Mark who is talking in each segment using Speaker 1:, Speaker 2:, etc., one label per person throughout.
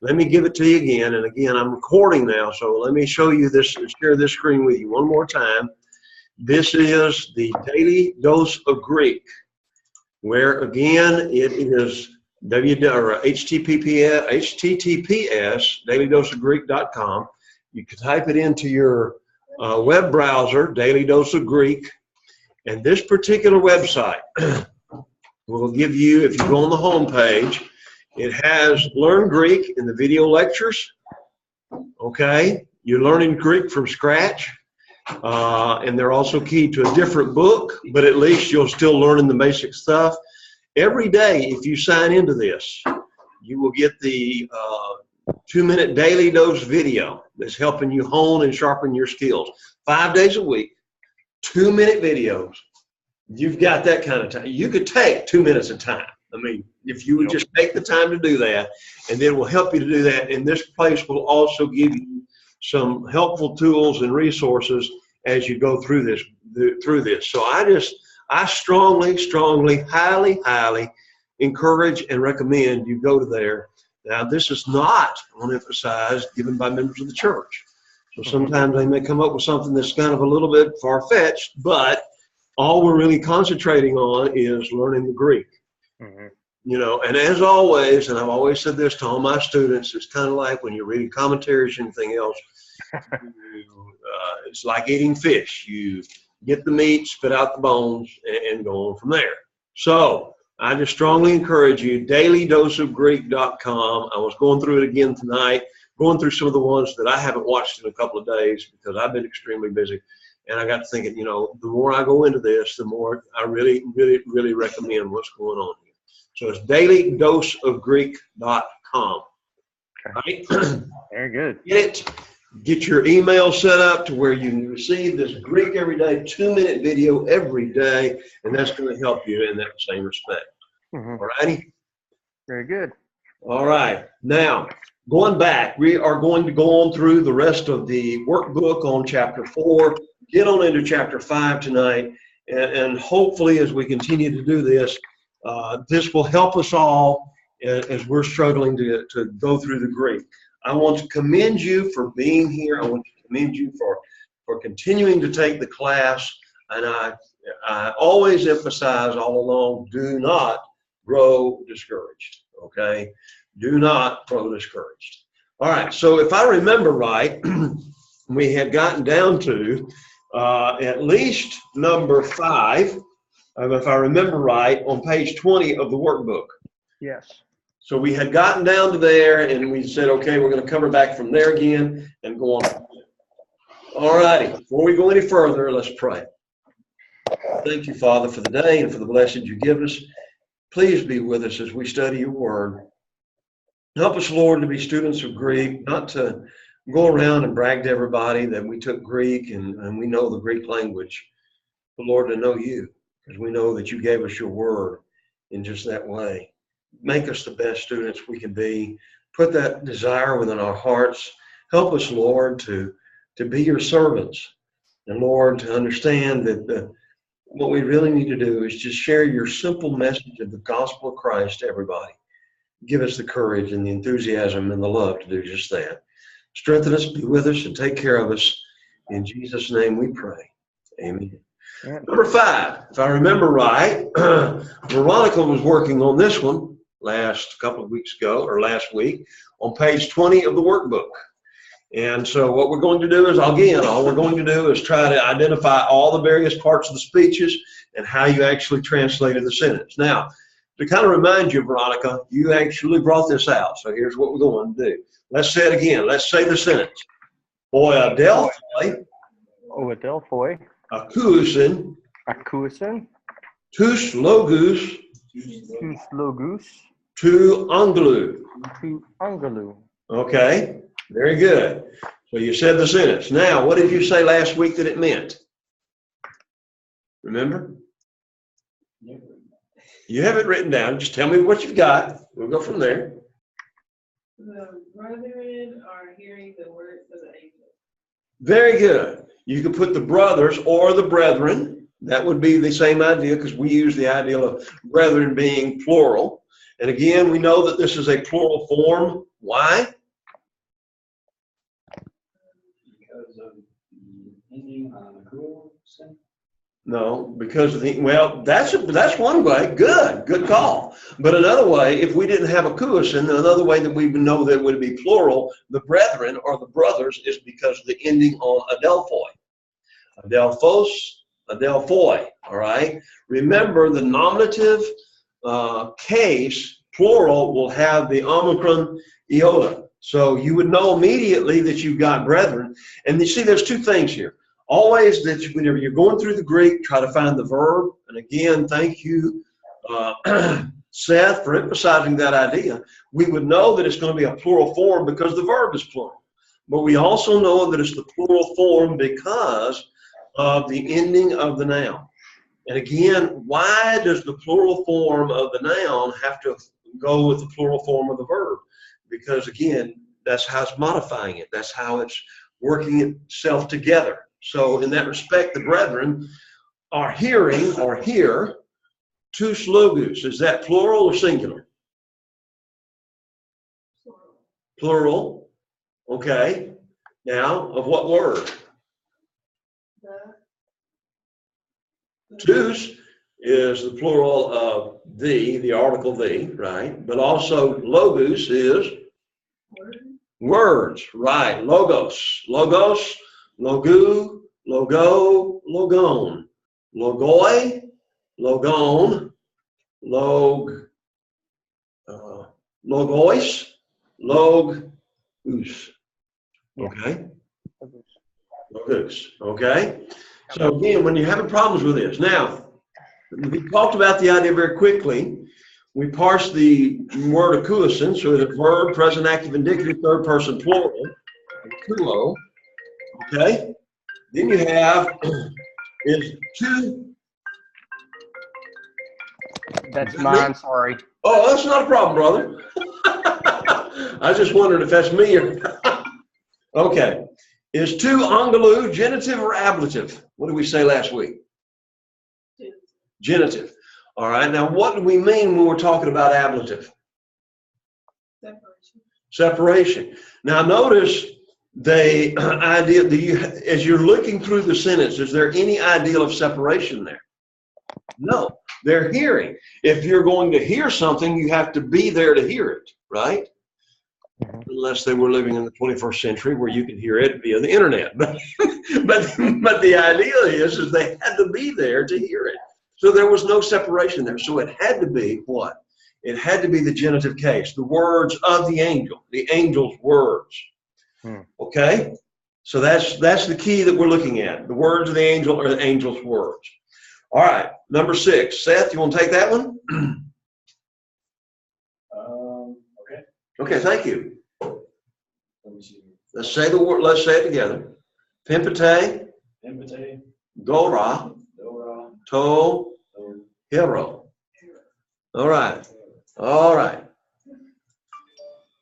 Speaker 1: Let me give it to you again. And again, I'm recording now, so let me show you this, share this screen with you one more time. This is the Daily Dose of Greek, where again, it is https dailydoseofgreek.com. You can type it into your web browser, Daily Dose of Greek, and this particular website will give you, if you go on the home page, it has Learn Greek in the video lectures. Okay, you're learning Greek from scratch, and they're also key to a different book, but at least you'll still learn the basic stuff. Every day, if you sign into this, you will get the 2-minute daily dose video that's helping you hone and sharpen your skills. 5 days a week, 2-minute videos. You've got that kind of time. You could take 2 minutes of time. I mean, if you would just take the time to do that, and then we'll help you to do that. And this place will also give you some helpful tools and resources as you go through this. So I strongly, highly encourage and recommend you go to there. Now, this is not, I want to emphasize, given by members of the church. So sometimes they may come up with something that's kind of a little bit far-fetched, but all we're really concentrating on is learning the Greek. You know, and as always, and I've always said this to all my students, it's kind of like when you're reading commentaries and anything else, it's like eating fish. You get the meat, spit out the bones, and go on from there. So I just strongly encourage you, dailydoseofgreek.com. I was going through it again tonight, going through some of the ones that I haven't watched in a couple of days because I've been extremely busy. And I got to thinking, you know, the more I go into this, the more I really recommend what's going on here. So it's dailydoseofgreek.com.
Speaker 2: Okay.
Speaker 1: Right?
Speaker 2: Very good.
Speaker 1: Get your email set up to where you can receive this Greek every day, 2-minute video every day, and that's going to help you in that same respect. All righty?
Speaker 2: Very good.
Speaker 1: All right. Now, going back, we are going to go on through the rest of the workbook on chapter 4, get on into chapter 5 tonight, and hopefully as we continue to do this, this will help us all as we're struggling to go through the Greek. I want to commend you for being here. I want to commend you for continuing to take the class. And I always emphasize all along, do not grow discouraged, okay? Do not grow discouraged. All right, so if I remember right, we had gotten down to at least number 5, if I remember right, on page 20 of the workbook.
Speaker 2: Yes.
Speaker 1: So we had gotten down to there, and we said, okay, we're going to cover back from there again and go on. All righty. Before we go any further, let's pray. Thank you, Father, for the day and for the blessings you give us. Please be with us as we study your word. Help us, Lord, to be students of Greek, not to go around and brag to everybody that we took Greek and we know the Greek language, but, Lord, to know you, because we know that you gave us your word in just that way. Make us the best students we can be. Put that desire within our hearts. Help us, Lord, to be your servants. And, Lord, to understand that what we really need to do is just share your simple message of the gospel of Christ to everybody. Give us the courage and the enthusiasm and the love to do just that. Strengthen us, be with us, and take care of us. In Jesus' name we pray. Amen. Number 5, if I remember right, Veronica was working on this one last week on page 20 of the workbook. And so what we're going to do is, again, all we're going to do is try to identify all the various parts of the speeches and how you actually translated the sentence. Now, to kind of remind you, Veronica, you actually brought this out. So here's what we're going to do. Let's say it again. Let's say the sentence. Oadelphoi.
Speaker 2: Oadelphoi.
Speaker 1: Akousin. Tous logus. Tu anglou. Okay, very good. So you said the sentence. Now, what did you say last week that it meant? Remember? You have it written down. Just tell me what you've got. We'll go from there.
Speaker 3: The brethren are hearing the words of the angel.
Speaker 1: Very good. You could put the brothers or the brethren. That would be the same idea because we use the idea of brethren being plural. And again, we know that this is a plural form Why?
Speaker 4: Because of the ending on the cool.
Speaker 1: No, because of the, well, that's one way. Good call. But another way, if we didn't have a kuosin, another way that we would know that it would be plural, the brethren or the brothers, is because of the ending on adelphoi. Adelphos, adelphoi, all right? Remember, the nominative case, plural, will have the omicron iota. So you would know immediately that you've got brethren. And you see, there's two things here. Always that whenever you're going through the Greek, try to find the verb. And again, thank you, Seth, for emphasizing that idea. We would know that it's going to be a plural form because the verb is plural. But we also know that it's the plural form because of the ending of the noun. And again, why does the plural form of the noun have to go with the plural form of the verb? Because again, that's how it's modifying it. That's how it's working itself together. So in that respect, the brethren are hearing or hear tous logus. Is that plural or singular? Plural. Okay. Now, of what word? Tous is the plural of the article the, right? But also logos is words, right? Logos, logos, logu, logo, logon, logoi, logon, logois, logus. Okay? Logos. Okay? So again, when you're having problems with this, now, we talked about the idea very quickly. We parsed the word akuosin, so it's a verb, present, active, indicative, third person plural, kuo. Okay? Then you have is two.
Speaker 2: That's mine, sorry.
Speaker 1: Oh, that's not a problem, brother. I just wondered if that's me or okay. Is to angelou genitive or ablative? What did we say last week? Genitive. All right. Now, what do we mean when we're talking about ablative? Separation. Now, notice the idea that as you're looking through the sentence, is there any ideal of separation there? No. They're hearing. If you're going to hear something, you have to be there to hear it, right? Unless they were living in the 21st century where you can hear it via the internet. But the idea is they had to be there to hear it. So there was no separation there. So it had to be what? It had to be the genitive case, the words of the angel's words. Okay? So that's the key that we're looking at. The words of the angel are the angel's words. All right, number 6. Seth, you want to take that one?
Speaker 4: Okay.
Speaker 1: Okay, thank you.
Speaker 4: Let me see.
Speaker 1: Let's say the word. Let's say it together. Pimpate,
Speaker 4: Empate,
Speaker 1: Dora,
Speaker 4: Dora,
Speaker 1: To, Hero. All right. All right.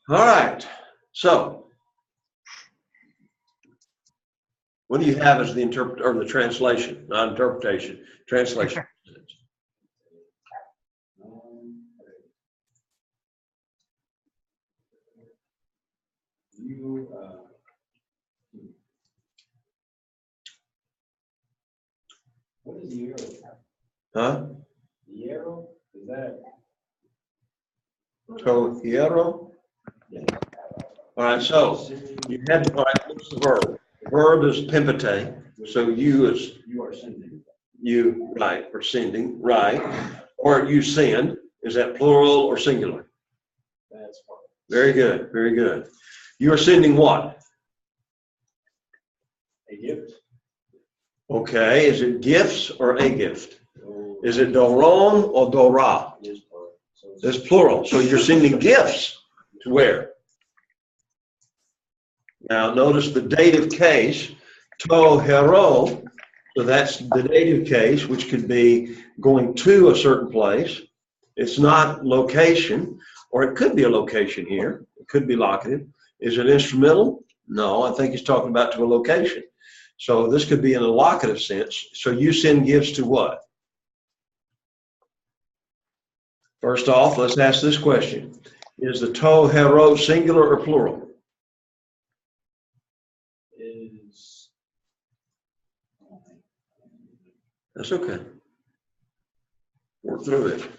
Speaker 1: All right. So, what do you have as the interpret or the translation? Not interpretation. Translation.
Speaker 4: You, what is the arrow?
Speaker 1: Huh?
Speaker 4: The arrow? Is that?
Speaker 1: To, Hero.
Speaker 4: Yeah.
Speaker 1: All right. So, you had, all right, what's the verb? The verb is pimpate. So, you is
Speaker 4: You are sending.
Speaker 1: you, right, or sending, right. Or you send. Is that plural or singular?
Speaker 4: That's fine.
Speaker 1: Very good, very good. You are sending what?
Speaker 4: A gift.
Speaker 1: Okay, is it gifts or a gift?
Speaker 4: So
Speaker 1: Is it doron or dora?
Speaker 4: it is part. So
Speaker 1: It's plural, so you're sending gifts to where? Now notice the dative case, to hero, so that's the dative case, which could be going to a certain place. It's not location, or it could be a location here. It could be locative. Is it instrumental? No, I think he's talking about to a location. So this could be in a locative sense. So you send gifts to what? First off, let's ask this question. Is the toe hero singular or plural?
Speaker 4: Is,
Speaker 1: That's okay. Work through it.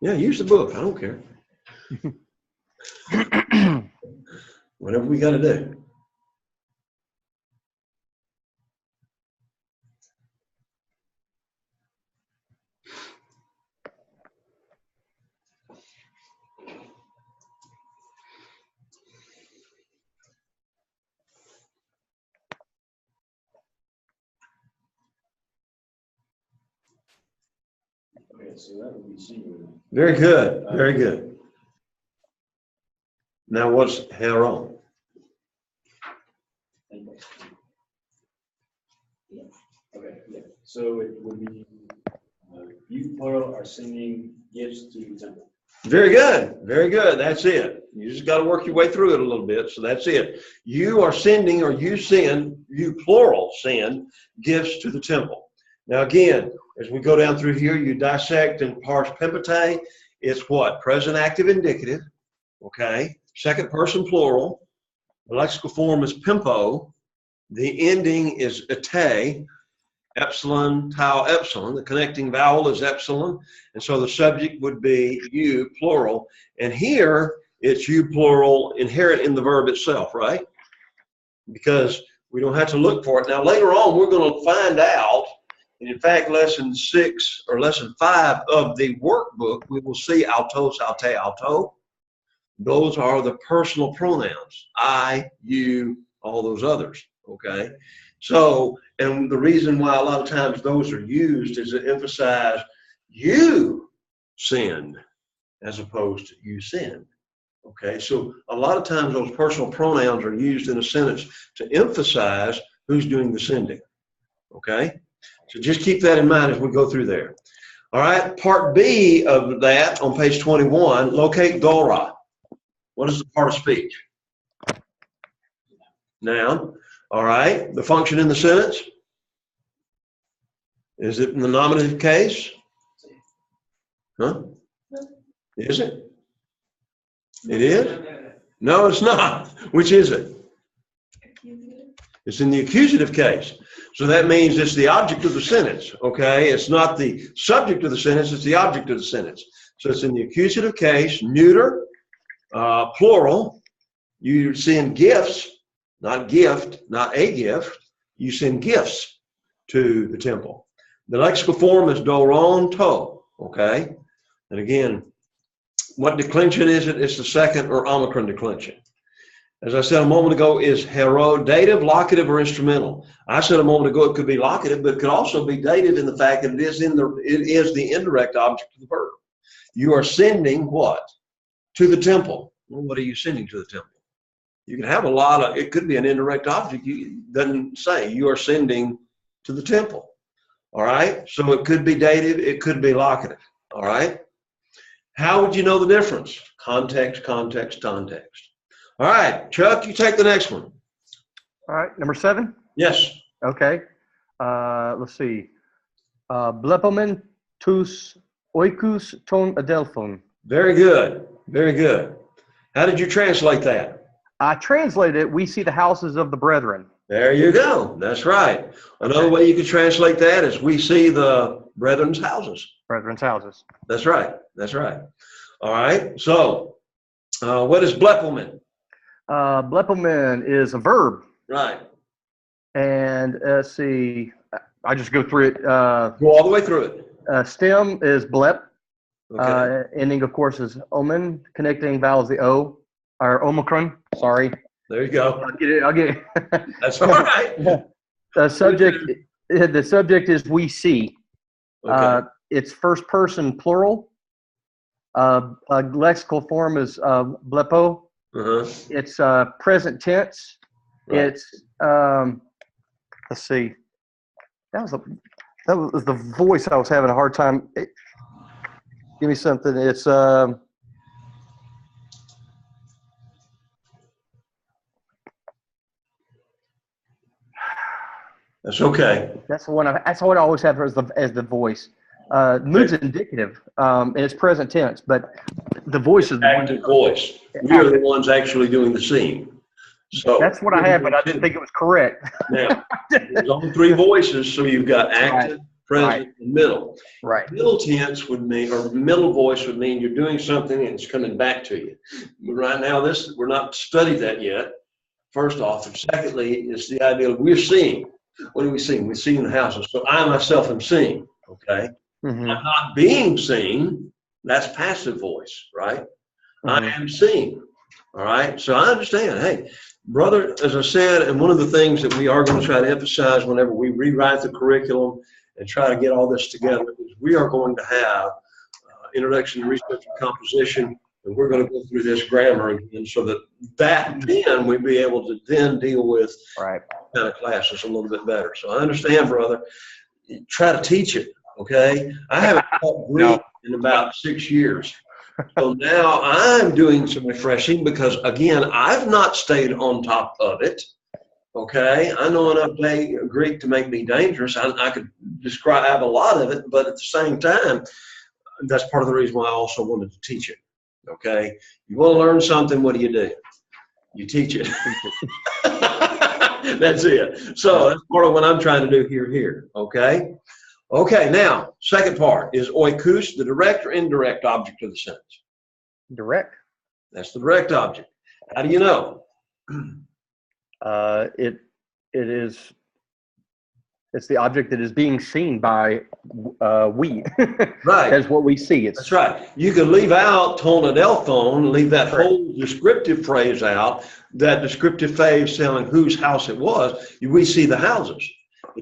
Speaker 1: Yeah, use the book. I don't care. Whatever we got to do.
Speaker 4: okay, so that would be singular.
Speaker 1: Very good. Very good. Now, what's hero?
Speaker 4: Okay, yeah, so it would be, you plural are sending gifts to the temple.
Speaker 1: Very good. Very good. That's it. You just got to work your way through it a little bit. So that's it. You are sending, or you send, you plural send gifts to the temple. Now, again, as we go down through here, you dissect and parse pimpate. It's what? Present active indicative. Okay. Second person plural. The lexical form is pimpo. The ending is ete. Epsilon, tau, epsilon. The connecting vowel is epsilon. And so the subject would be you, plural. And here, it's you, plural, inherent in the verb itself, right? Because we don't have to look for it. Now, later on, we're going to find out, and in fact, lesson 6 or lesson 5 of the workbook, we will see auto, saute, auto. Those are the personal pronouns. I, you, all those others, okay? So, and the reason why a lot of times those are used is to emphasize you sinned as opposed to you sinned. Okay, so a lot of times those personal pronouns are used in a sentence to emphasize who's doing the sending. Okay, so just keep that in mind as we go through there. All right, part B of that on page 21, locate Dora. What is the part of speech? Noun. All right, the function in the sentence? Is it in the nominative case? Huh? Is it? It is? No, it's not. Which is it? It's in the accusative case. So that means it's the object of the sentence, okay? It's not the subject of the sentence, it's the object of the sentence. So it's in the accusative case, neuter, plural. You send gifts, not gift, not a gift. You send gifts to the temple. The lexical form is doron to, okay? And again, what declension is it? It's the second or omicron declension. As I said a moment ago, is hero dative, locative, or instrumental? I said a moment ago it could be locative, but it could also be dative in the fact that it is the indirect object of the verb. You are sending what? To the temple. Well, what are you sending to the temple? You can have a lot of, it could be an indirect object. It doesn't say you are sending to the temple. All right. So it could be dative. It could be locative. All right. How would you know the difference? Context, context, context. All right. Chuck, you take the next one.
Speaker 2: All right, number 7.
Speaker 1: Yes.
Speaker 2: Okay. Let's see. Blepomen tus oikus ton adelphon.
Speaker 1: Very good. Very good. How did you translate that?
Speaker 2: I translated it, we see the houses of the brethren.
Speaker 1: There you go. That's right. Another way you could translate that is we see the brethren's houses.
Speaker 2: Brethren's houses.
Speaker 1: That's right. That's right. All right. So what is blepelman?
Speaker 2: Blepomen is a verb.
Speaker 1: Right.
Speaker 2: And let's see, I just go through it.
Speaker 1: Go all the way through it.
Speaker 2: Stem is blep.
Speaker 1: Okay.
Speaker 2: Ending, of course, is omen. Connecting vowel is the O, or omicron. Sorry.
Speaker 1: There you go.
Speaker 2: I'll get it.
Speaker 1: That's all right.
Speaker 2: The subject is we see.
Speaker 1: Okay.
Speaker 2: It's first person plural. Lexical form is blepo.
Speaker 1: Uh-huh.
Speaker 2: It's present tense.
Speaker 1: Right.
Speaker 2: It's let's see. That was the voice I was having a hard time. Give me something. It's
Speaker 1: That's okay.
Speaker 2: that's the one. That's what I always have as the voice. Mood's indicative, and it's present tense, but the voice is the one.
Speaker 1: Active voice. We are the ones actually doing the seeing. So
Speaker 2: That's what I had, but I didn't think it was correct.
Speaker 1: now, there's only 3 voices, so you've got active, present, and middle.
Speaker 2: Right.
Speaker 1: Middle tense would mean, or middle voice would mean you're doing something and it's coming back to you. But right now, we're not studied that yet, first off. And secondly, it's the idea of we're seeing. What do we see? We're seeing the houses. So I myself am seeing, okay?
Speaker 2: Mm-hmm.
Speaker 1: I'm not being seen. That's passive voice, right?
Speaker 2: Mm-hmm.
Speaker 1: I am seeing. All right. So I understand. Hey, brother, as I said, and one of the things that we are going to try to emphasize whenever we rewrite the curriculum and try to get all this together is we are going to have introduction to research and composition, and we're going to go through this grammar again so that then we'll be able to then deal with kind of classes a little bit better. So I understand, brother. Try to teach it. Okay. I haven't taught Greek in about 6 years. So now I'm doing some refreshing because, again, I've not stayed on top of it. Okay, I know enough Greek to make me dangerous. I could describe a lot of it, but at the same time, that's part of the reason why I also wanted to teach it. Okay, you want to learn something, what do? You teach it. That's it. So that's part of what I'm trying to do here. Okay. Okay, now, second part is oikos, the direct or indirect object of the sentence.
Speaker 2: Direct.
Speaker 1: That's the direct object. How do you know?
Speaker 2: It's the object that is being seen by we.
Speaker 1: Right.
Speaker 2: That's what we see.
Speaker 1: That's right. You could leave out telephone, leave that whole descriptive phrase out, that descriptive phrase telling whose house it was. We see the houses.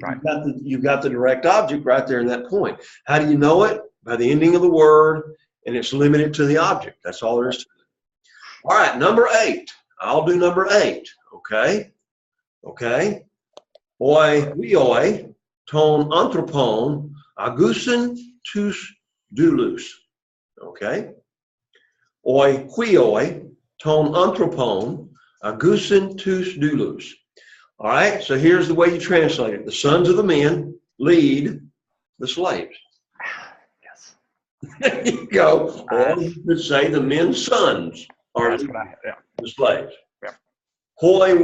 Speaker 1: Right. You've got the direct object right there in that point. How do you know it? By the ending of the word, and it's limited to the object. That's all there is to it. All right, number 8. I'll do number 8. Okay. Okay. Oi, ton anthropon, agusin tus doulos. Okay. Oi, ton anthropon, agusin tus doulos. All right, so here's the way you translate it. The sons of the men lead the slaves.
Speaker 2: Yes.
Speaker 1: There you go. Or you could say the men's sons are the slaves.
Speaker 2: Yeah.
Speaker 1: Hoi.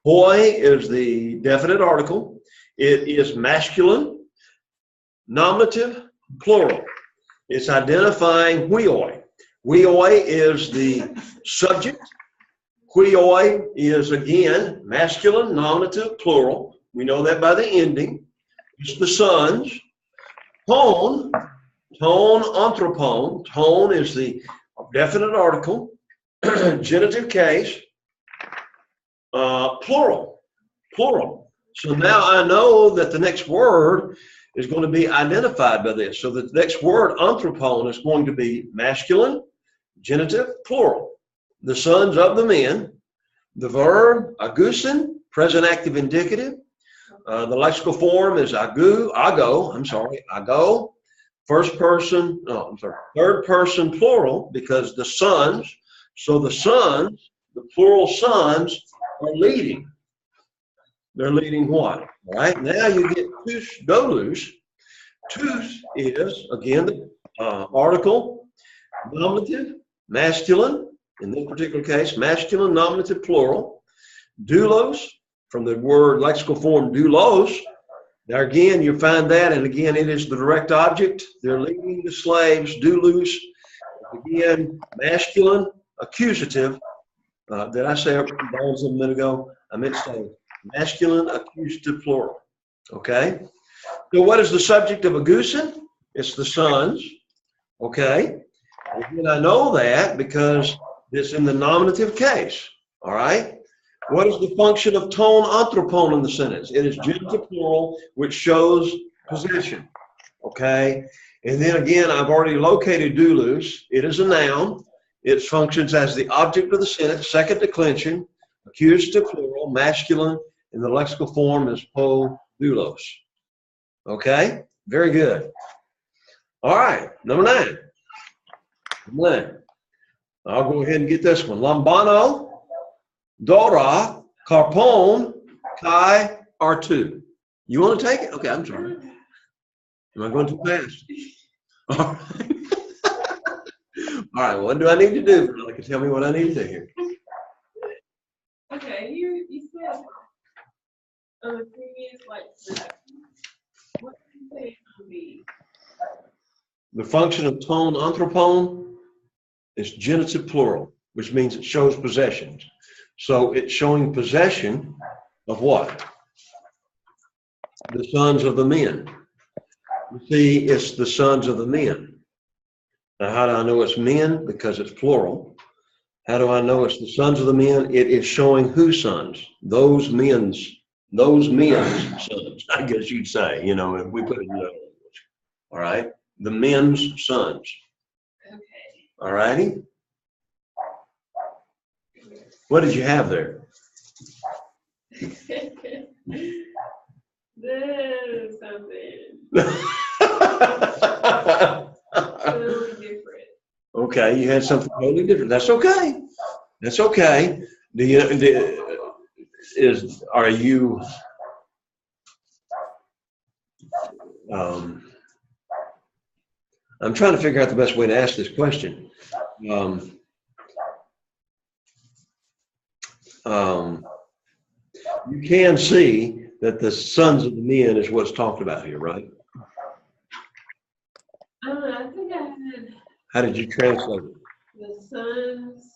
Speaker 1: Hoi is the definite article. It is masculine, nominative, plural. It's identifying huioi. Huioi is the subject. Huioi is, again, masculine, nominative, plural. We know that by the ending. It's the sons. Ton anthropon. Ton is the definite article. Genitive case. Plural. So now I know that the next word is going to be identified by this. So the next word, anthropon, is going to be masculine, genitive, plural. The sons of the men. The verb, agusin, present active indicative. The lexical form is ago. Third person plural, because the sons, so the sons, the plural sons, are leading. They're leading what? All right, now you get tus doulos. Tus is, again, the article, nominative, masculine, in this particular case, masculine, nominative, plural. Doulos, from the word lexical form doulos. Now again, you find that, and again, it is the direct object. They're leading the slaves, doulos. Again, masculine, accusative. Did I say a minute ago? I meant to say masculine, accusative, plural. Okay? So what is the subject of agusin? It's the sons. Okay? And I know that because it's in the nominative case. All right? What is the function of ton anthropon in the sentence? It is genitive plural, which shows possession. Okay? And then again, I've already located doulos. It is a noun. It functions as the object of the sentence, second declension, accusative plural, masculine, and the lexical form is po doulos. Okay? Very good. All right, number 9. I'll go ahead and get this one. Lambano, Dora, Carpon, Kai, R2. You want to take it? Okay, I'm sorry. Am I going too fast? All right. All right, what do I need to do? Veronica, tell me what I need to do here.
Speaker 3: Okay, you said on the previous, what did you say it would be?
Speaker 1: The function of tone anthropon is genitive plural, which means it shows possessions. So it's showing possession of what? The sons of the men. You see, it's the sons of the men. Now, how do I know it's men? Because it's plural. How do I know it's the sons of the men? It is showing whose sons? Those men's sons, I guess you'd say, you know, if we put it in other language. All right? The men's sons.
Speaker 3: Okay.
Speaker 1: All righty? What did you have there?
Speaker 3: There's something totally different.
Speaker 1: Okay, you had something totally different. That's okay. That's okay. Are you, I'm trying to figure out the best way to ask this question. You can see that the sons of the men is what's talked about here, right?
Speaker 3: I think I had
Speaker 1: How did you translate it?
Speaker 3: the sons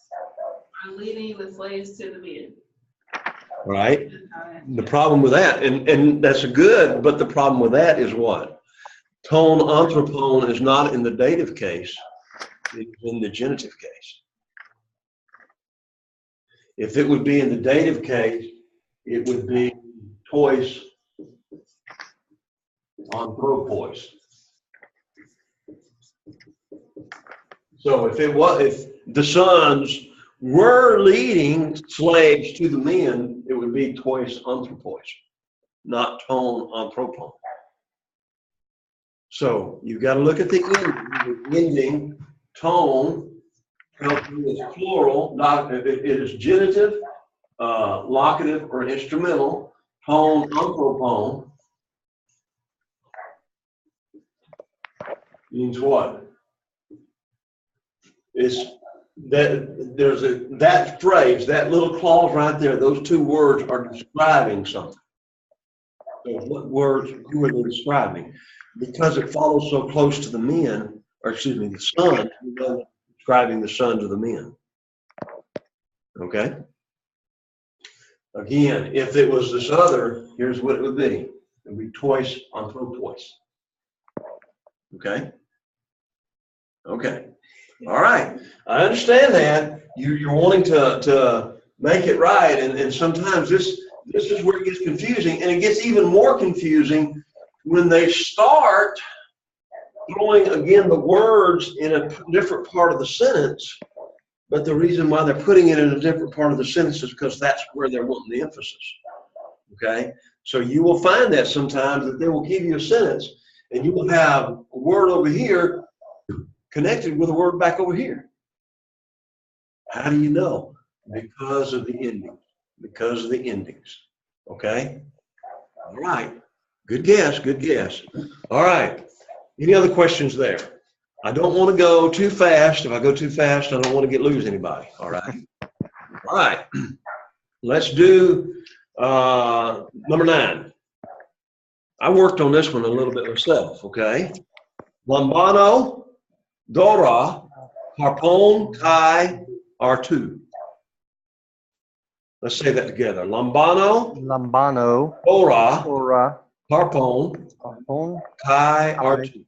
Speaker 3: are leading the slaves to the men.
Speaker 1: Right? The problem with that, and that's good, but the problem with that is what? Tone anthropon is not in the dative case, it's in the genitive case. If it would be in the dative case, it would be tois anthropos. So if the sons were leading slaves to the men, it would be tois anthropos, not tone anthropon. So you've got to look at the ending tone. It's plural, not it is genitive, locative, or instrumental. Tone anthropon means what? It's that there's that phrase, that little clause right there. Those two words are describing something. So what words who are they describing? Because it follows so close to the men, or excuse me, the sons, describing the sons of the men. Okay? Again, if it was this other, here's what it would be. It would be tois anthropos. Okay? Okay. All right. I understand that. You're wanting to make it right, and sometimes this is where it gets confusing, and it gets even more confusing when they start throwing again the words in a different part of the sentence, but the reason why they're putting it in a different part of the sentence is because that's where they're wanting the emphasis. Okay? So you will find that sometimes that they will give you a sentence and you will have a word over here connected with a word back over here. How do you know? Because of the ending. Because of the endings. Okay? All right. Good guess, good guess. All right. Any other questions there? I don't want to go too fast. If I go too fast, I don't want to lose anybody. All right. All right. Let's do number 9. I worked on this one a little bit myself, okay? Lambano, Dora, Harpon, Kai, R2. Let's say that together. Lambano, Dora, Harpon, Kai, R2.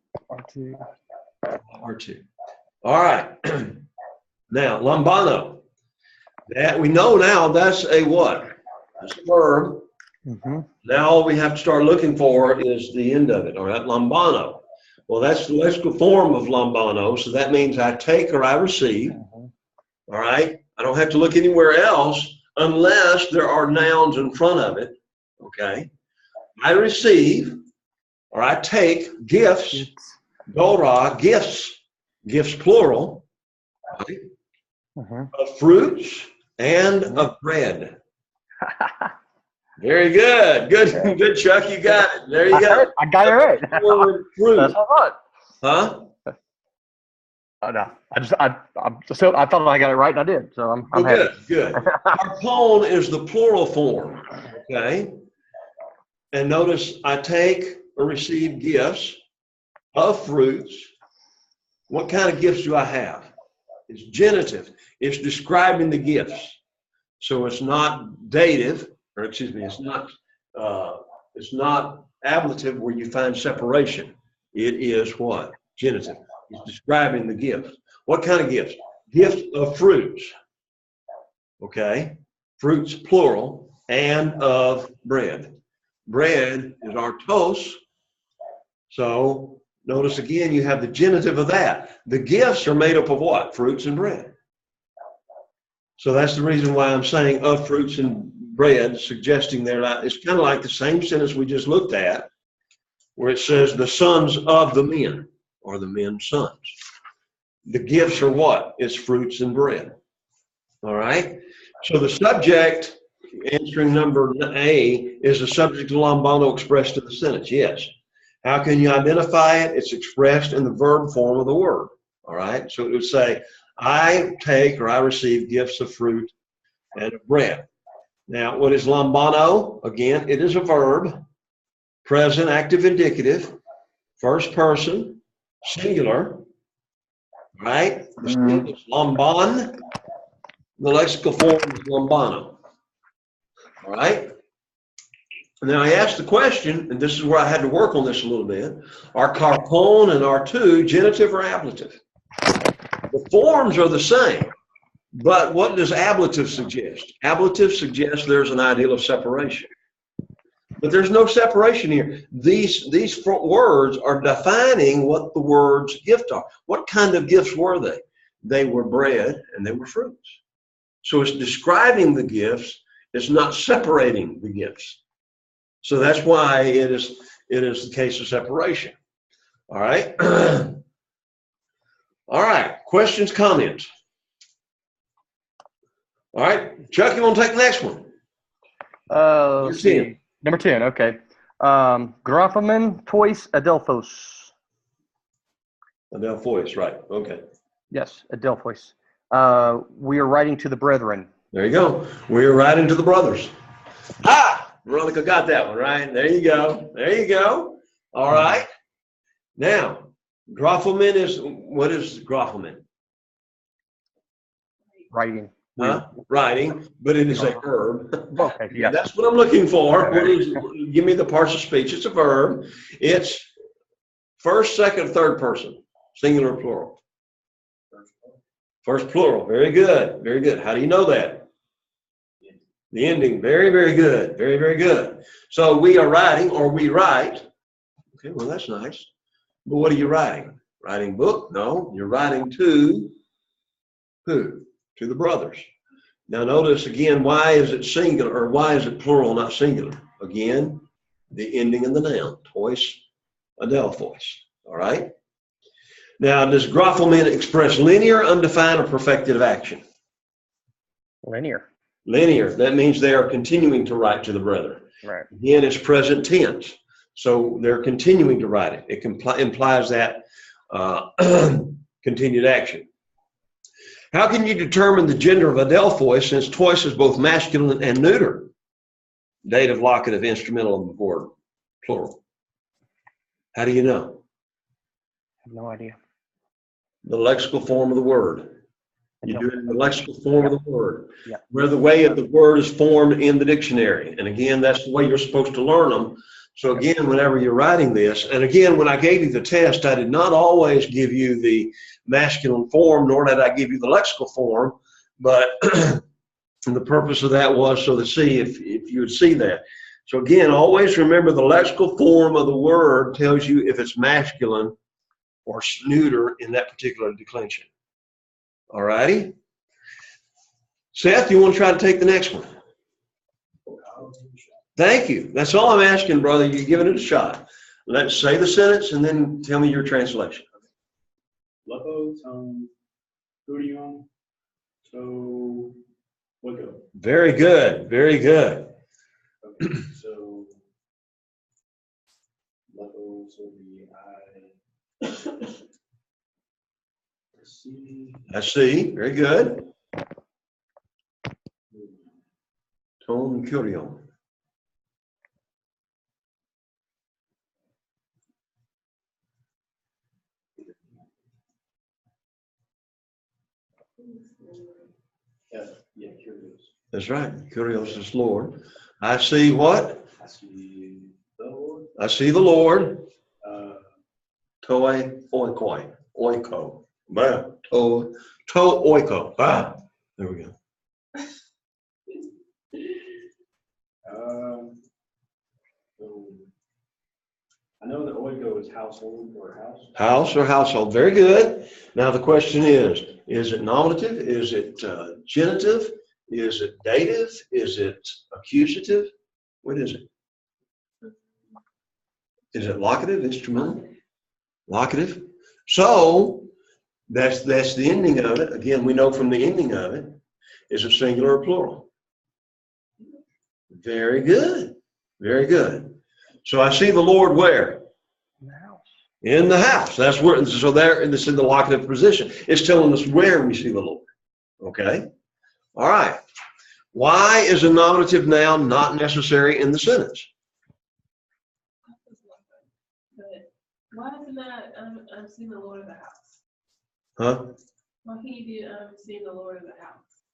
Speaker 1: R2. All right. Now, lambano. That we know now that's a what? That's a verb.
Speaker 2: Mm-hmm.
Speaker 1: Now all we have to start looking for is the end of it, all right? Lambano. Well, that's the lexical form of lambano, so that means I take or I receive.
Speaker 2: Mm-hmm.
Speaker 1: All right? I don't have to look anywhere else unless there are nouns in front of it, okay? I receive or I take gifts. Dora, gifts plural, right?
Speaker 2: Mm-hmm.
Speaker 1: Of fruits and of bread. Very good. Good, good, Chuck. You got it. There you go.
Speaker 2: I got it right.
Speaker 1: Forward fruit.
Speaker 2: That's what I thought.
Speaker 1: Huh?
Speaker 2: Oh, no, I thought I got it right, and I did. So I'm
Speaker 1: Well,
Speaker 2: happy.
Speaker 1: good, good. Harpoon is the plural form. Okay. And notice I take or receive gifts of fruits. What kind of gifts do I have? It's genitive. It's describing the gifts. So it's not dative, or excuse me, it's not ablative where you find separation. It is what? Genitive. It's describing the gifts. What kind of gifts? Gifts of fruits. Okay? Fruits, plural, and of bread. Bread is artos. So notice again, you have the genitive of that. The gifts are made up of what? Fruits and bread. So that's the reason why I'm saying of fruits and bread, suggesting there, it's kind of like the same sentence we just looked at, where it says the sons of the men, or the men's sons. The gifts are what? It's fruits and bread. All right? So the subject, answering number A, is the subject of lambano expressed in the sentence. Yes. How can you identify it? It's expressed in the verb form of the word. All right? So it would say, I take or I receive gifts of fruit and of bread. Now, what is lambano? Again, it is a verb, present, active, indicative, first person, singular, right? The stem is lamban. The lexical form is lambano. All right? Now, I asked the question, and this is where I had to work on this a little bit, are carpon and R2 genitive or ablative? The forms are the same, but what does ablative suggest? Ablative suggests there's an ideal of separation. But there's no separation here. These words are defining what the words gift are. What kind of gifts were they? They were bread and they were fruits. So it's describing the gifts. It's not separating the gifts. So that's why it is the case of separation. All right. All right. Questions, comments? All right. Chuck, you want to take the next one?
Speaker 2: Let's see. Number 10. Okay. Graphomen tois adelphos.
Speaker 1: Adelphos, right. Okay.
Speaker 2: Yes, adelphos. We are writing to the brethren.
Speaker 1: There you go. We are writing to the brothers. Ah, Veronica got that one, right? There you go. There you go. All right. Now, graphomen is, what is graphomen?
Speaker 2: Writing.
Speaker 1: Huh? Writing, but it is a verb.
Speaker 2: Okay, yes.
Speaker 1: That's what I'm looking for. Give me the parts of speech. It's a verb. It's first, second, third person, singular, plural. First plural. Very good. Very good. How do you know that? The ending. Very, very good. Very, very good. So we are writing, or we write. Okay, well, that's nice. But what are you writing? Writing book? No, you're writing to who? To the brothers. Now notice again, why is it singular, or why is it plural, not singular? Again, the ending in the noun, tois adelphos. All right? Now, does graphomen express linear, undefined, or perfective action?
Speaker 2: Linear.
Speaker 1: Linear. That means they are continuing to write to the brethren.
Speaker 2: Right.
Speaker 1: Again, it's present tense. So they're continuing to write it. It implies that continued action. How can you determine the gender of adelphos since tois is both masculine and neuter? Dative, locative, instrumental of the word, plural. How do you know?
Speaker 2: I have no idea.
Speaker 1: The lexical form of the word. You do it in the lexical form of the word. Where the way of the word is formed in the dictionary. And again, that's the way you're supposed to learn them. So again, whenever you're writing this, and again, when I gave you the test, I did not always give you the masculine form, nor did I give you the lexical form, but the purpose of that was so to see if you would see that. So again, always remember the lexical form of the word tells you if it's masculine or neuter in that particular declension. All righty? Seth, you want to try to take the next one? Thank you. That's all I'm asking, brother. You're giving it a shot. Let's say the sentence and then tell me your translation.
Speaker 4: Lepo, Hudium, to Wicco.
Speaker 1: Very good. Very good.
Speaker 4: Okay. So, levels will be see.
Speaker 1: I see. Very good. Ton curion.
Speaker 4: Yeah, curious.
Speaker 1: That's right. Curios is Lord. I see what?
Speaker 4: I see the Lord.
Speaker 1: I see the Lord.
Speaker 4: Uh,
Speaker 1: Toi oikoi. Oiko. Bah. To oiko. Ah. There we go.
Speaker 4: So I know that oiko is household or house.
Speaker 1: House or household. Very good. Now the question is it nominative? Is it genitive? Is it dative? Is it accusative? What is it? Is it locative, instrumental? Locative. So that's the ending of it. Again, we know from the ending of it, is it singular or plural? Very good. Very good. So I see the Lord where?
Speaker 2: In the house.
Speaker 1: In the house. That's where, so there, it's in the locative position. It's telling us where we see the Lord. Okay? All right. Why is a nominative noun not necessary in the sentence?
Speaker 3: Why is it not see the Lord of the house?
Speaker 1: Huh?
Speaker 3: Why can't you do see the Lord of the house?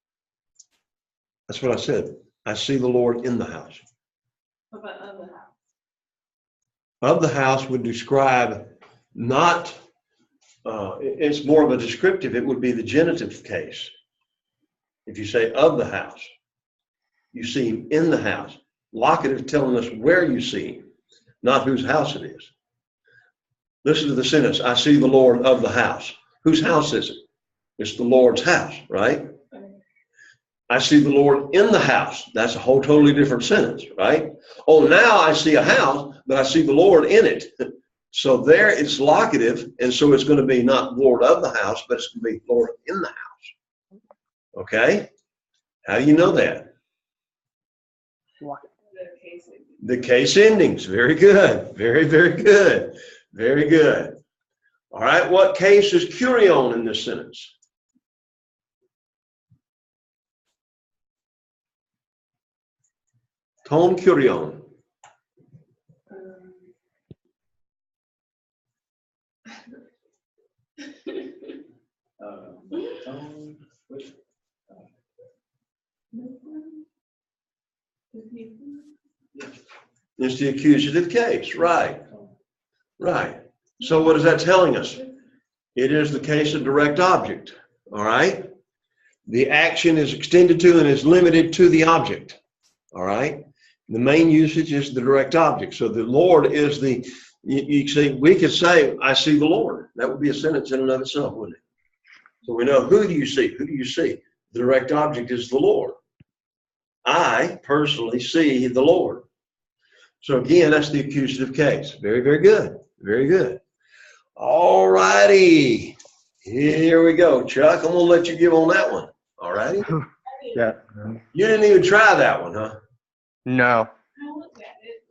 Speaker 1: That's what I said. I see the Lord in the house.
Speaker 3: What about of the house?
Speaker 1: Of the house would describe not, it's more of a descriptive. It would be the genitive case. If you say of the house, you see him in the house. Locative telling us where you see him, not whose house it is. Listen to the sentence, I see the Lord of the house. Whose house is it? It's the Lord's house, right? I see the Lord in the house. That's a whole totally different sentence, right? Oh, now I see a house, but I see the Lord in it. So there it's locative, and so it's going to be not Lord of the house, but it's going to be Lord in the house. Okay? How do you know that? The case endings. Very good. Very, very good. Very good. All right, what case is curion in this sentence? Ton curion. It's the accusative case, right? Right. So what is that telling us? It is the case of direct object, all right? The action is extended to and is limited to the object, all right? The main usage is the direct object. So the Lord is the, you see, we could say, I see the Lord. That would be a sentence in and of itself, wouldn't it? So we know, who do you see? Who do you see? The direct object is the Lord. I personally see the Lord. So again, that's the accusative case. Very, very good. Very good. All righty. Here we go. Chuck, I'm going to let you give on that one. All righty.
Speaker 2: Yeah.
Speaker 1: You didn't even try that one, huh?
Speaker 2: No.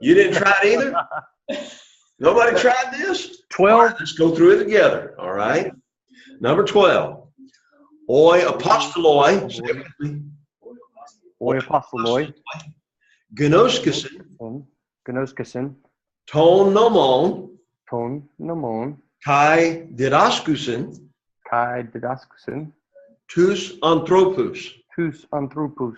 Speaker 1: You didn't try it either? Nobody tried this?
Speaker 2: 12.
Speaker 1: All right, let's go through it together. All right. Number 12. Oi apostoloi. Say it with me.
Speaker 2: Oi apostoloi.
Speaker 1: Gnoskisen.
Speaker 2: Gnoskisen.
Speaker 1: Ton nomon.
Speaker 2: Ton nomon.
Speaker 1: Kai didaskusin.
Speaker 2: Kai didaskusin.
Speaker 1: Tous anthropous.
Speaker 2: Tous anthropous.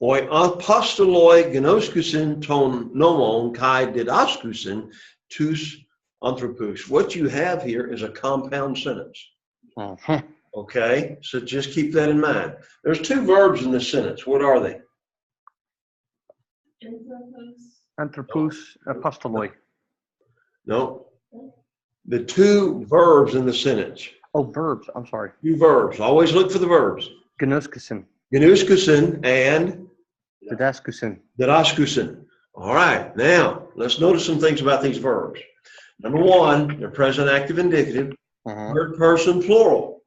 Speaker 1: Oi apostoloi gnoskusin ton nomon kai didaskusin tous anthropous. What you have here is a compound sentence. Okay, so just keep that in mind. There's two verbs in this sentence. What are they?
Speaker 2: Anthropous apostoloi.
Speaker 1: No. The two verbs in the sentence.
Speaker 2: Oh, verbs. I'm sorry.
Speaker 1: Two verbs. Always look for the verbs.
Speaker 2: Gnoskisen.
Speaker 1: Gnoskusin and
Speaker 2: Didaskusin.
Speaker 1: didaskusin. All right, now let's notice some things about these verbs. Number one, they're present, active, indicative, third person, plural.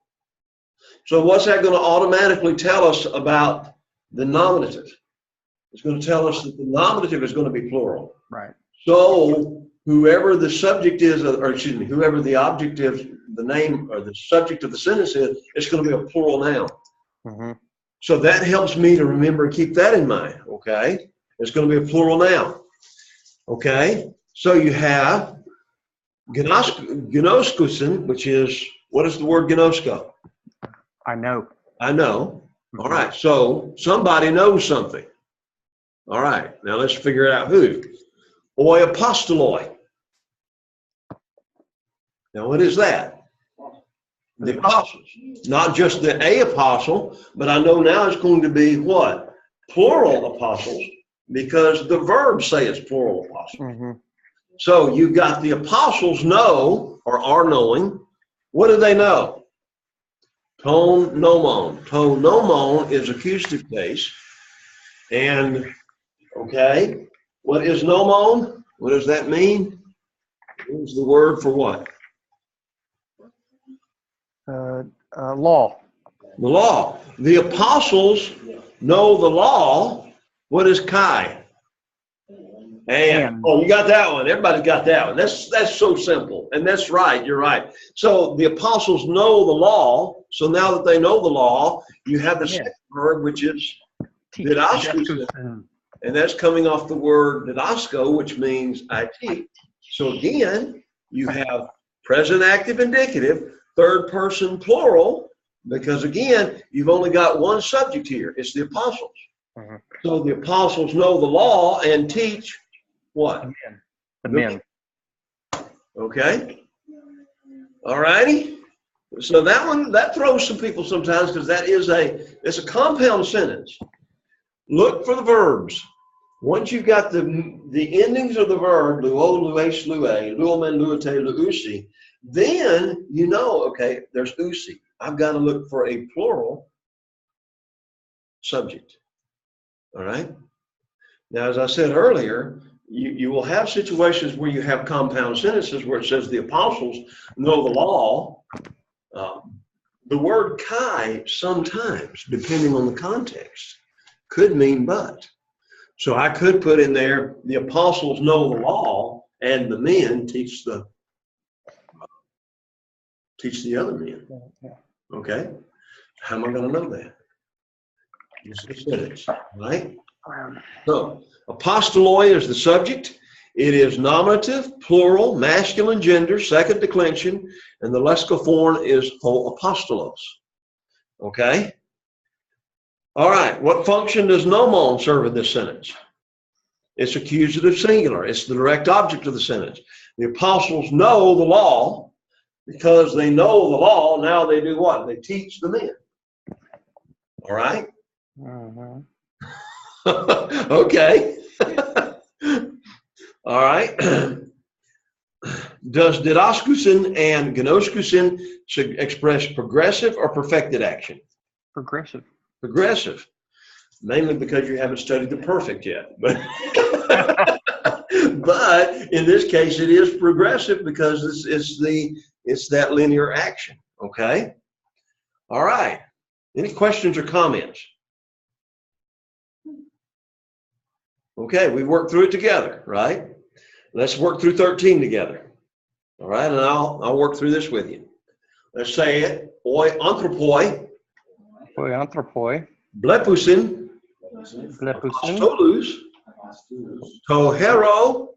Speaker 1: So what's that going to automatically tell us about the nominative? It's going to tell us that the nominative is going to be plural.
Speaker 2: Right.
Speaker 1: So whoever the subject is, or excuse me, whoever the object is, the name or the subject of the sentence is, it's going to be a plural noun.
Speaker 2: Mm-hmm.
Speaker 1: So that helps me to remember and keep that in mind, okay? It's going to be a plural noun, okay? So you have gnoskusen, which is, what is the word gnosko?
Speaker 2: I know.
Speaker 1: I know. All right, so somebody knows something. All right, now let's figure out who. Oi apostoloi. Now what is that? The apostles. Not just the a apostle, but I know now it's going to be what? Plural apostles, because the verbs say it's plural apostles.
Speaker 2: Mm-hmm.
Speaker 1: So you've got the apostles know, or are knowing. What do they know? Ton nomon. Ton nomon is accusative case. And, okay, what is nomon? What does that mean? What is the word for what?
Speaker 2: Law.
Speaker 1: The law. The apostles know the law. What is Kai? And oh, you got that one. Everybody's got that one. That's so simple. And that's right. You're right. So the apostles know the law. So now that they know the law, you have the second verb, which is didaskusen. And that's coming off the word didasko, which means I teach. So again, you have present active indicative, third person plural, because again, you've only got one subject here. It's the apostles. Mm-hmm. So the apostles know the law and teach what?
Speaker 2: The men.
Speaker 1: Okay. All righty. So that one, that throws some people sometimes because it's a compound sentence. Look for the verbs. Once you've got the endings of the verb, luo, luesh, lue, luomen, luete, luusi, then you know, okay, there's usi. I've got to look for a plural subject. All right. Now, as I said earlier, you will have situations where you have compound sentences where it says the apostles know the law. The word kai sometimes, depending on the context, could mean but. So I could put in there, the apostles know the law and the men teach the other men. Okay? How am I going to know that? It's the sentence, right? So, apostoloi is the subject. It is nominative, plural, masculine gender, second declension, and the leskiform is ho apostolos. Okay? All right, what function does nomon serve in this sentence? It's accusative singular. It's the direct object of the sentence. The apostles know the law. Because they know the law, now they do what? They teach the men. All right?
Speaker 2: Mm-hmm.
Speaker 1: Okay. All right. Does didaskusen and gnoskusen express progressive or perfected action?
Speaker 2: Progressive.
Speaker 1: Progressive. Mainly because you haven't studied the perfect yet. But in this case, it is progressive because it's that linear action. Okay? All right. Any questions or comments? Okay, we've worked through it together, right? Let's work through 13 together. All right, and I'll work through this with you. Let's say it. Oi anthropoi.
Speaker 2: Oi anthropoi.
Speaker 1: Blepusin.
Speaker 2: Blepusin.
Speaker 1: Apostolus. To hero.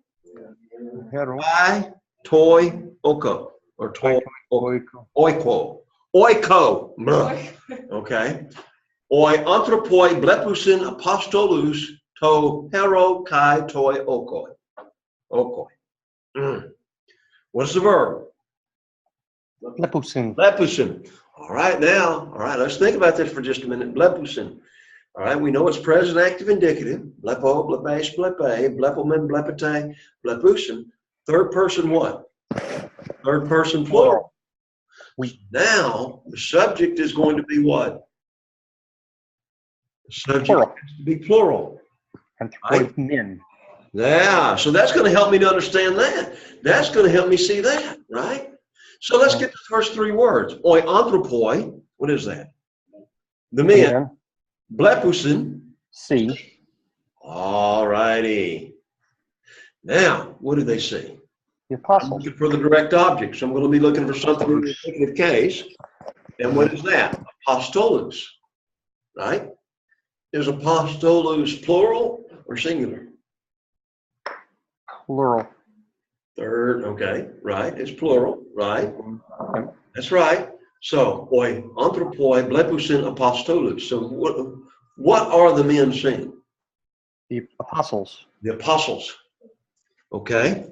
Speaker 1: I toi oko. Or toi oiko. Oiko. Okay. Oi anthropoi blepusin apostolus to hero kai toi okoi. Okoi. What's the verb?
Speaker 2: Blepusin.
Speaker 1: Blepusin. All right, now, all right, let's think about this for just a minute. Blepusin. All right, we know it's present active indicative. Blepo, blepesh, blepe, blepomen, blepete, blepusin. Third person what? Third person plural. Now, the subject is going to be what? The subject has to be plural.
Speaker 2: Right? Men.
Speaker 1: Yeah, so that's going to help me to understand that. That's going to help me see that, right? So let's get the first three words. Oi anthropoi, what is that? The men. Blepusin.
Speaker 2: See.
Speaker 1: All righty. Now, what do they see?
Speaker 2: The
Speaker 1: I'm
Speaker 2: apostles.
Speaker 1: looking for the direct object, so I'm going to be looking for something in the indicative case. And what is that? Apostolus, right? Is apostolus plural or singular?
Speaker 2: Plural.
Speaker 1: Third, okay, right, it's plural, right?
Speaker 2: Yep.
Speaker 1: That's right. So, oi, anthropoi, blepusin apostolus. So what are the men seeing?
Speaker 2: The apostles.
Speaker 1: The apostles, okay?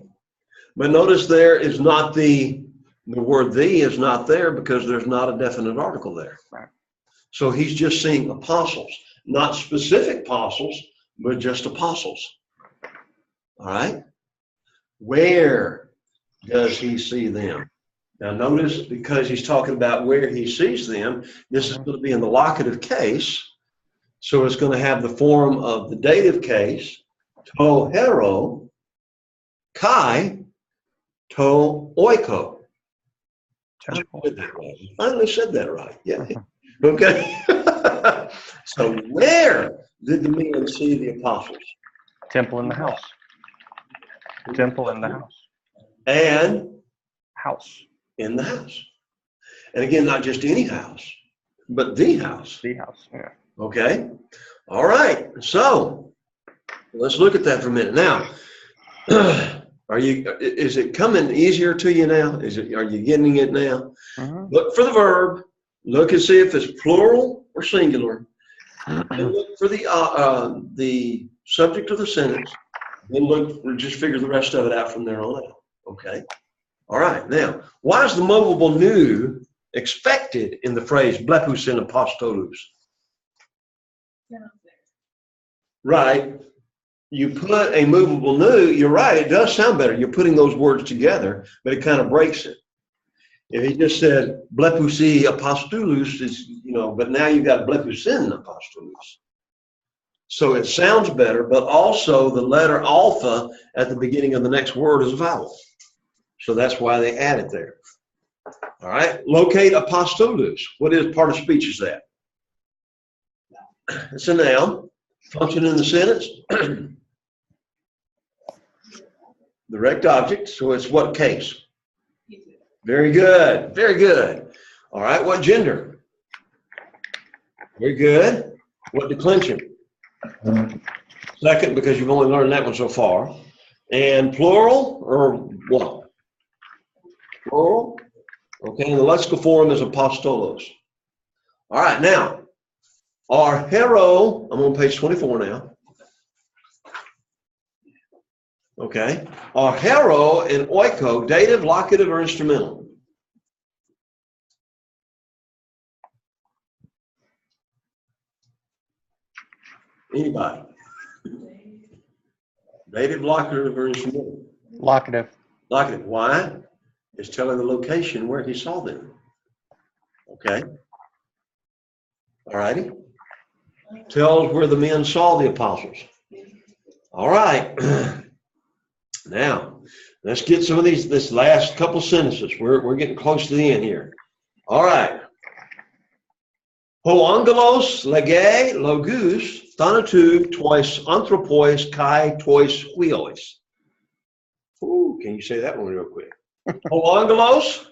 Speaker 1: But notice there is not the word "the" is not there because there's not a definite article there.
Speaker 2: Right.
Speaker 1: So he's just seeing apostles, not specific apostles, but just apostles. All right? Where does he see them? Now notice, because he's talking about where he sees them, this is going to be in the locative case. So it's going to have the form of the dative case, to hero, kai, to oiko. Finally said that right. Yeah. Okay. So where did the men see the apostles?
Speaker 2: Temple in the house. Temple in the house.
Speaker 1: And
Speaker 2: House.
Speaker 1: in the house. And again, not just any house, but the house.
Speaker 2: The house. Yeah.
Speaker 1: Okay. All right. So let's look at that for a minute. Now, is it coming easier to you now? Are you getting it now?
Speaker 2: Mm-hmm.
Speaker 1: Look for the verb. Look and see if it's plural or singular. And look for the subject of the sentence. Then just figure the rest of it out from there on out. Okay. All right. Now, why is the movable nu expected in the phrase blepus in apostolus? Right. You put a movable nu, you're right, it does sound better. You're putting those words together, but it kind of breaks it. If he just said blepusi apostolus, but now you've got blepusin apostolus. So it sounds better, but also the letter alpha at the beginning of the next word is a vowel. So that's why they add it there. All right, locate apostolus. What is part of speech is that? It's a noun. Function in the sentence. Direct object, so it's what case? Very good, very good. All right, what gender? Very good. What declension? Second, because you've only learned that one so far. And plural, or what? Plural. Okay, and the lexical form is apostolos. All right, now, our hero, I'm on page 24 now. Okay, our hero and oiko, dative, locative, or instrumental? Anybody? Dative, locative, or instrumental?
Speaker 2: Locative.
Speaker 1: Locative. Why? It's telling the location where he saw them. Okay. All righty. Tells where the men saw the apostles. All right. Now, let's get some of this last couple sentences. We're getting close to the end here. All right. Ho angelos lege logus thanatu tois anthropois kai tois huios. Ooh, can you say that one real quick? Ho angelos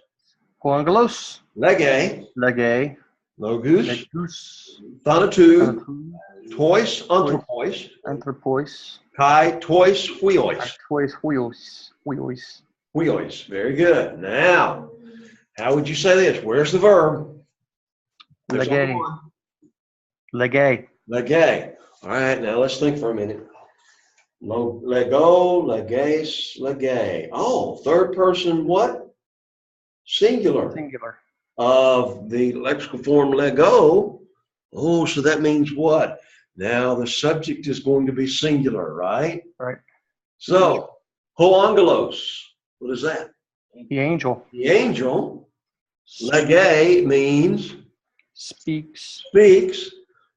Speaker 2: Angelos.
Speaker 1: lege
Speaker 2: Lege.
Speaker 1: logus
Speaker 2: Legus.
Speaker 1: thanatu tois anthropois
Speaker 2: Anthropois.
Speaker 1: kai tois huios.
Speaker 2: Tois huios. Huios.
Speaker 1: Huios. Very good. Now, how would you say this? Where's the verb? There's only
Speaker 2: Lege.
Speaker 1: one.
Speaker 2: Lege.
Speaker 1: Lege. All right, now let's think for a minute. Lego, leges, lege. Oh, third person what? Singular.
Speaker 2: Singular.
Speaker 1: Of the lexical form lego. Oh, so that means what? Now the subject is going to be singular, right?
Speaker 2: Right.
Speaker 1: So, ho angelos. What is that?
Speaker 2: The angel.
Speaker 1: The angel. Lege means
Speaker 2: Speaks.
Speaker 1: speaks.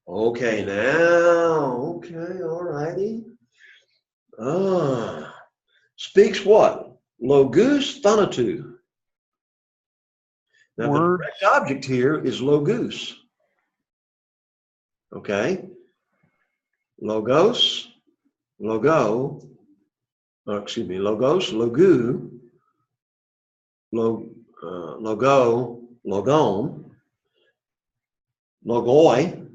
Speaker 1: Okay, now, okay, all righty. Speaks what? Logus thanatu. Now, the direct object here is logus. Okay? Logos, logo, logos, logu, logo, logon, logoi,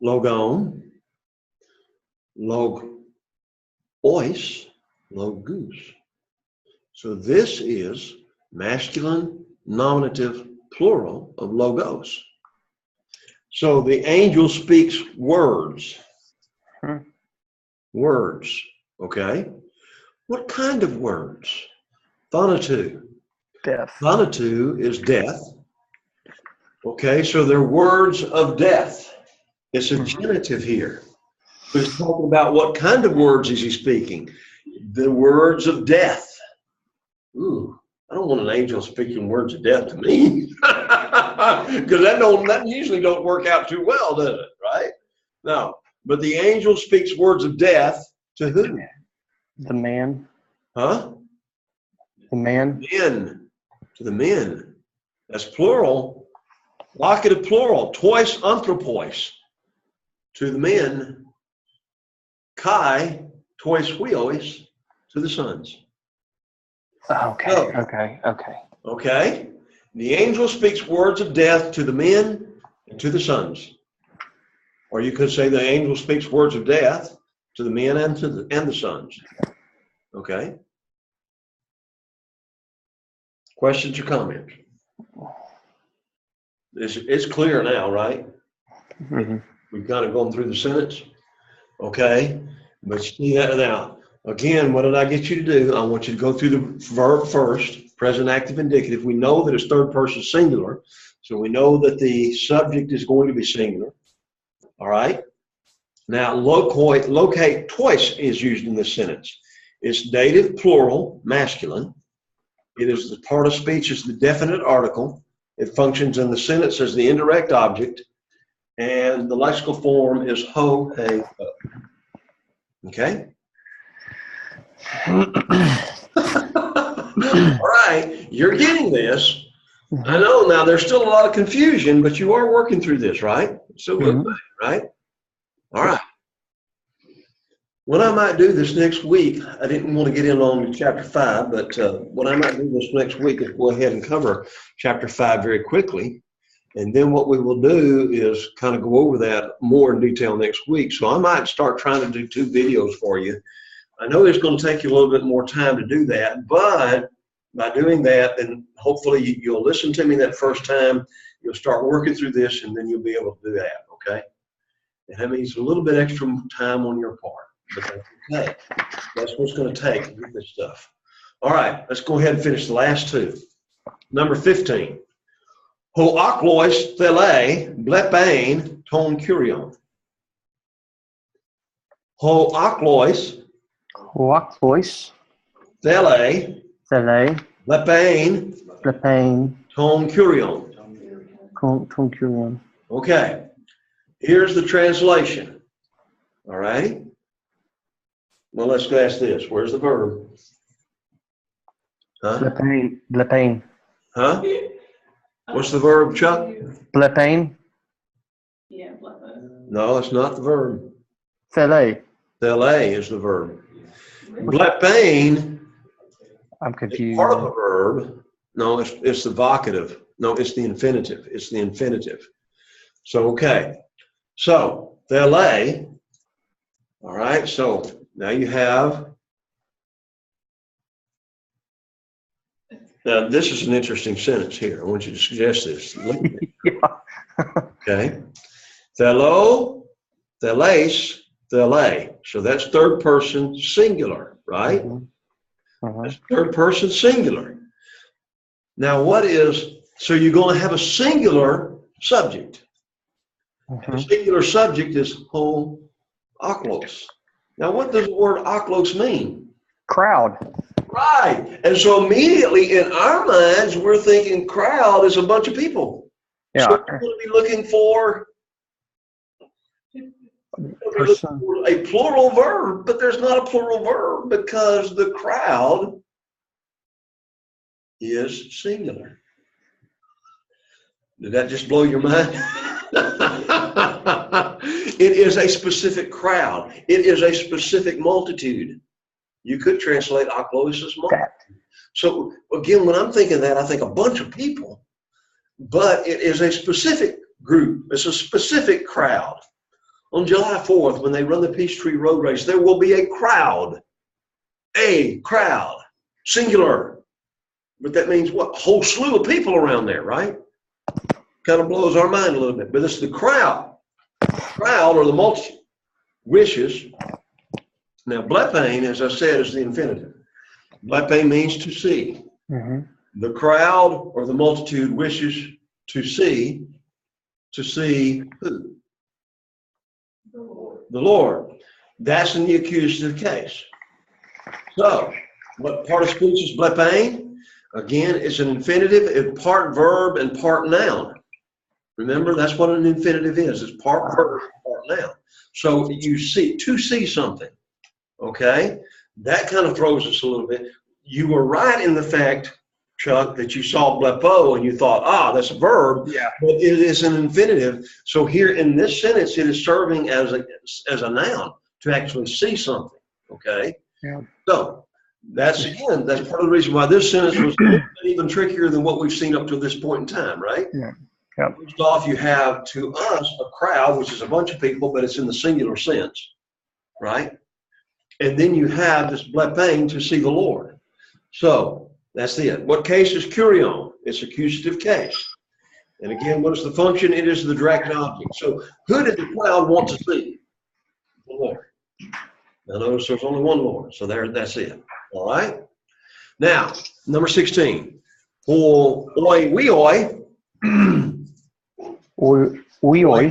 Speaker 1: logon, logois, logus. So this is masculine nominative plural of logos. So the angel speaks words. Words, okay? What kind of words? Thanatou.
Speaker 2: Death.
Speaker 1: Thanatou is death. Okay, so they're words of death. It's a genitive here. He's talking about what kind of words is he speaking? The words of death. Ooh, I don't want an angel speaking words of death to me. Because that usually don't work out too well, does it? Right? No. But the angel speaks words of death to who?
Speaker 2: The man.
Speaker 1: Huh?
Speaker 2: The man.
Speaker 1: Men. To the men. That's plural. Locative plural. Tois anthropos. To the men. Kai, tois huios. To the sons.
Speaker 2: Okay.
Speaker 1: So, okay. The angel speaks words of death to the men and to the sons. Or you could say the angel speaks words of death to the men and to the sons. Okay. Questions or comments? It's clear now, right?
Speaker 2: Mm-hmm.
Speaker 1: We've kind of gone through the sentence. Okay. But see that now. Again, what did I get you to do? I want you to go through the verb first, present active indicative. We know that it's third person singular. So we know that the subject is going to be singular. All right. Now, locate twice is used in this sentence. It's dative plural, masculine. It is the part of speech is the definite article. It functions in the sentence as the indirect object. And the lexical form is ho, hey, ho. Okay? All right, you're getting this. I know now there's still a lot of confusion, but you are working through this, right? So good, right? All right. What I might do this next week, I didn't want to get in on chapter 5, but what I might do this next week is go ahead and cover chapter 5 very quickly. And then what we will do is kind of go over that more in detail next week. So I might start trying to do 2 videos for you. I know it's going to take you a little bit more time to do that, but by doing that, then hopefully you'll listen to me that first time, you'll start working through this, and then you'll be able to do that, okay? And that means a little bit extra time on your part, but that's okay. That's what it's going to take to get this stuff. All right, let's go ahead and finish the last 2. Number 15. Ho aklois thele blepain ton kurion. Ho aklois
Speaker 2: Walklois.
Speaker 1: thele
Speaker 2: Thele.
Speaker 1: blepain
Speaker 2: Lepain.
Speaker 1: ton kurion.
Speaker 2: Concurion.
Speaker 1: Okay, here's the translation. All right. Well, let's ask this. Where's the verb? Huh?
Speaker 2: Lepain. Lepain.
Speaker 1: Huh? What's the verb, Chuck?
Speaker 2: Blepain.
Speaker 3: Yeah, blepo.
Speaker 1: No, it's not the verb.
Speaker 2: Thele.
Speaker 1: Thele is the verb. Blepain
Speaker 2: I'm
Speaker 1: is
Speaker 2: confused.
Speaker 1: part of a verb. No, it's the vocative. No, it's the infinitive. It's the infinitive. So, okay. So, thele. All right. So, now you have. Now, this is an interesting sentence here. I want you to suggest this. Look at it.
Speaker 2: Yeah.
Speaker 1: Okay. Thelo, theles, thele. So that's third person singular, right? That's third person singular. Now so you're going to have a singular subject. And the singular subject is ho aklos. Now what does the word aklos mean?
Speaker 2: Crowd.
Speaker 1: Right. And so immediately in our minds, we're thinking crowd is a bunch of people.
Speaker 2: Yeah.
Speaker 1: So we're going to be looking for a plural verb, but there's not a plural verb because the crowd is singular. Did that just blow your mind? It is a specific crowd. It is a specific multitude. You could translate aklos as multitude. So again, when I'm thinking that, I think a bunch of people, but it is a specific group. It's a specific crowd. On July 4th, when they run the Peachtree Road Race, there will be a crowd, singular. But that means what? A whole slew of people around there, right? Kind of blows our mind a little bit, but it's the crowd. Crowd or the multitude wishes. Now, blepein, as I said, is the infinitive. Blepein means to see.
Speaker 2: Mm-hmm.
Speaker 1: The crowd or the multitude wishes to see who? The Lord. That's in the accusative case. So, what part of speech is blepein? Again, it's an infinitive, it's part verb and part noun. Remember, that's what an infinitive is. It's part verb, part noun. So you see, to see something, okay? That kind of throws us a little bit. You were right in the fact, Chuck, that you saw blepo and you thought, that's a verb.
Speaker 2: Yeah.
Speaker 1: But it is an infinitive. So here in this sentence, it is serving as a noun to actually see something, okay?
Speaker 2: Yeah.
Speaker 1: So that's part of the reason why this sentence was even trickier than what we've seen up to this point in time, right?
Speaker 2: Yeah. Yep.
Speaker 1: First off, you have to us a crowd, which is a bunch of people, but it's in the singular sense, right? And then you have this blepein, to see the Lord. So that's it. What case is kurion? It's accusative case. And again, what is the function? It is the direct object. So who did the crowd want to see? The Lord. Now notice there's only one Lord, so that's it. All right? Now, number 16. Oi, we oi.
Speaker 2: We oi.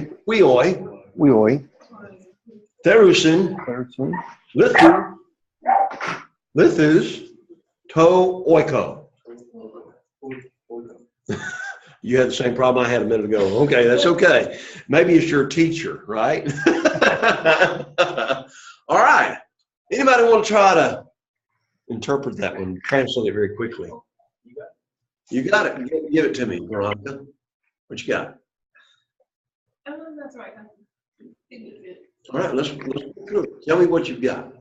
Speaker 1: Therusin, lithus, to oiko. You had the same problem I had a minute ago. Okay, that's okay. Maybe it's your teacher, right? All right. Anybody want to try to interpret that one, translate it very quickly? You got it. Give it to me, Veronica. What you got?
Speaker 3: That's right.
Speaker 1: All right, let's go through it. Tell me what you've got.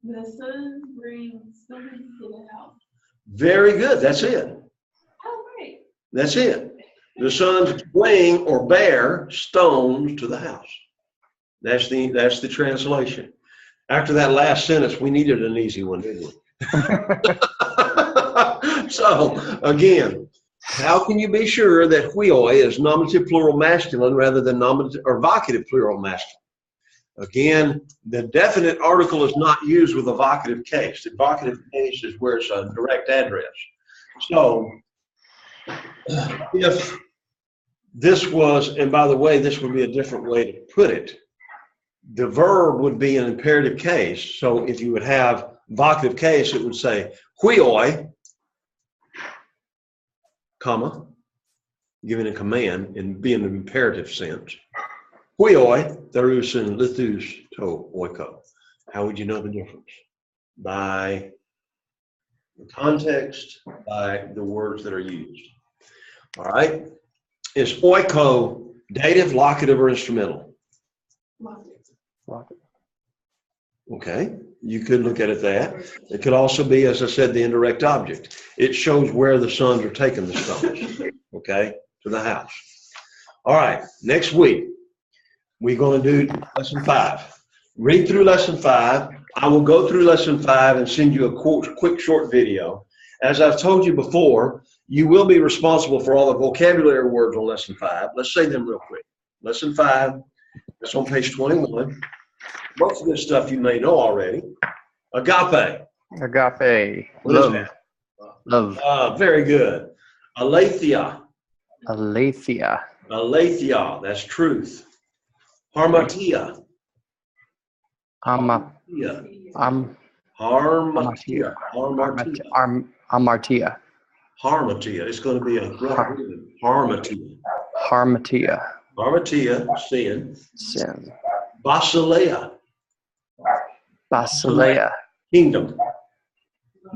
Speaker 3: The son brings something to the house.
Speaker 1: Very good. That's it.
Speaker 3: Oh, great.
Speaker 1: That's it. The sons bring or bear stones to the house. That's the translation. After that last sentence, we needed an easy one, didn't we? So again, how can you be sure that huioi is nominative plural masculine rather than nominative or vocative plural masculine? Again, the definite article is not used with a vocative case. The vocative case is where it's a direct address. So if this was, and by the way, this would be a different way to put it. The verb would be an imperative case. So if you would have vocative case, it would say huioi, comma, giving a command and be in an imperative sense. Huioi, therusin, lithus, to oiko. How would you know the difference? By the context, by the words that are used. All right. Is oiko dative, locative, or instrumental? Okay, you could look at it that. It could also be, as I said, the indirect object. It shows where the sons are taking the stones, okay, to the house. All right, next week, we're going to do lesson 5. Read through lesson 5. I will go through lesson 5 and send you a quick short video. As I've told you before, you will be responsible for all the vocabulary words on lesson 5. Let's say them real quick. Lesson 5, that's on page 21. Most of this stuff you may know already. Agape.
Speaker 2: Agape.
Speaker 1: What is
Speaker 2: Love.
Speaker 1: that?
Speaker 2: Love.
Speaker 1: Very good. Aletheia.
Speaker 2: Aletheia.
Speaker 1: Aletheia. That's truth. Harmatia.
Speaker 2: Hamartia.
Speaker 1: Harmatia.
Speaker 2: Hamartia.
Speaker 1: Harmatia. It's going to be a harmatia.
Speaker 2: Harmatia.
Speaker 1: Harmatia, sin.
Speaker 2: Sin.
Speaker 1: Basileia.
Speaker 2: Basileia.
Speaker 1: Kingdom.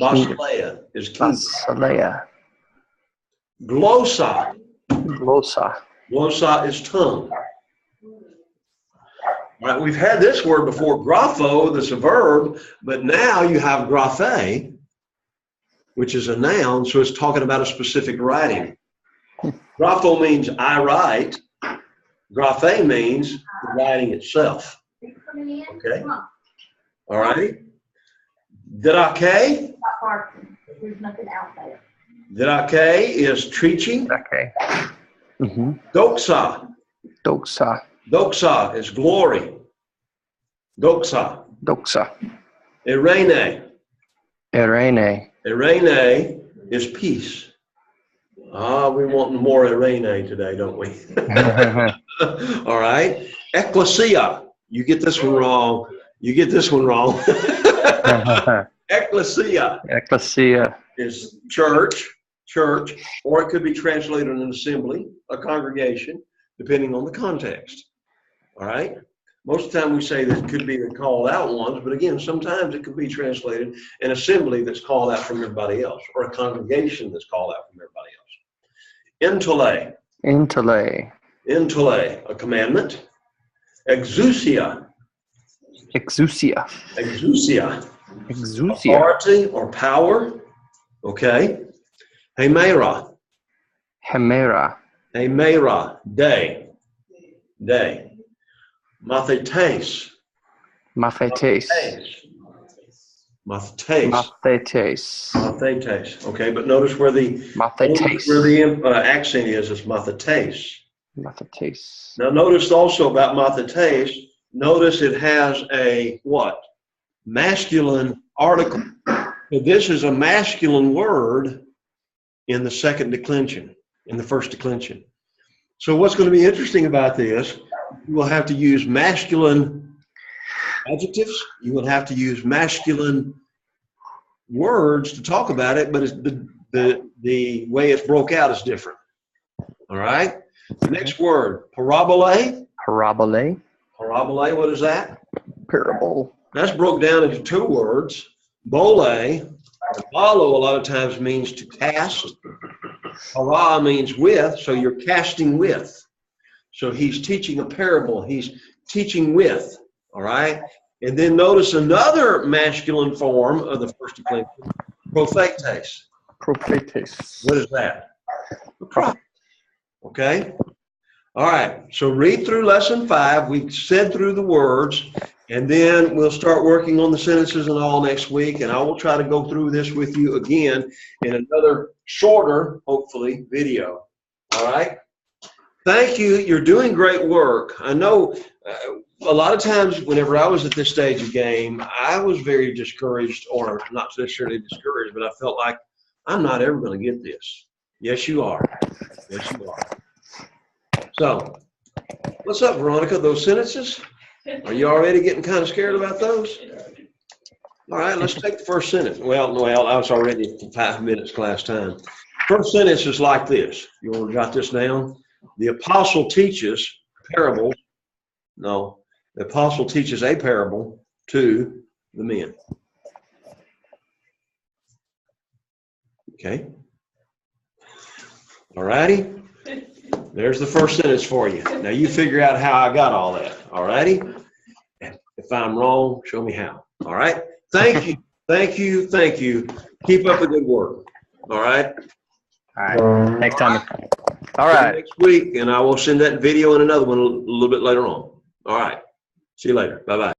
Speaker 1: Basileia is kingdom.
Speaker 2: Basileia.
Speaker 1: Glossa.
Speaker 2: Glossa.
Speaker 1: Glossa is tongue. All right, we've had this word before, grapho, that's a verb, but now you have graphe, which is a noun, so it's talking about a specific writing. Grapho means I write. Graphe means the writing itself. Okay? All right? Didache.
Speaker 5: There's nothing out there.
Speaker 1: Didache is teaching.
Speaker 2: Okay. Mm-hmm.
Speaker 1: Doxa.
Speaker 2: Doxa.
Speaker 1: Doxa is glory. Doxa.
Speaker 2: Doxa.
Speaker 1: Irene.
Speaker 2: Irene.
Speaker 1: Irene is peace. We want more Irene today, don't we? All right. Ecclesia. You get this one wrong. You get this one wrong. Ecclesia
Speaker 2: Ecclesia.
Speaker 1: is church, or it could be translated an assembly, a congregation, depending on the context. All right? Most of the time we say that it could be the called out ones, but again, sometimes it could be translated an assembly that's called out from everybody else, or a congregation that's called out from everybody else. Intele.
Speaker 2: Intele.
Speaker 1: A commandment. Exousia.
Speaker 2: Exousia.
Speaker 1: Authority or power. Okay. Hemera. Day. Mathetes. Okay, but notice where the accent is. It's mathetes. Now notice also about mathetes. Notice it has a what? Masculine article. This is a masculine word in the second declension, in the first declension. So what's going to be interesting about this, you will have to use masculine adjectives. You will have to use masculine words to talk about it, but it's the way it's broke out is different. All right? The next word, parabole.
Speaker 2: Parabole.
Speaker 1: Parabole, what is that?
Speaker 2: Parable.
Speaker 1: That's broke down into two words. Bole, balo a lot of times means to cast. Para means with, so you're casting with. So he's teaching a parable. He's teaching with, all right? And then notice another masculine form of the first declension, prophetes.
Speaker 2: Prophetes.
Speaker 1: What is that? A prophet. Okay? All right, so read through lesson 5. We've said through the words, and then we'll start working on the sentences and all next week, and I will try to go through this with you again in another shorter, hopefully, video. All right? Thank you. You're doing great work. I know a lot of times whenever I was at this stage of game, I was very discouraged, or not necessarily discouraged, but I felt like I'm not ever going to get this. Yes, you are. Yes, you are. So, what's up, Veronica? Those sentences? Are you already getting kind of scared about those? All right, let's take the first sentence. Well, I was already at 5 minutes class time. First sentence is like this. You want to jot this down? The apostle teaches parables. No, the apostle teaches a parable to the men. Okay. All righty. There's the first sentence for you. Now you figure out how I got all that. All righty? If I'm wrong, show me how. All right? Thank you. Thank you. Thank you. Keep up the good work. All right?
Speaker 2: All right. Next time. All right.
Speaker 1: Next week, and I will send that video and another one a little bit later on. All right. See you later. Bye-bye.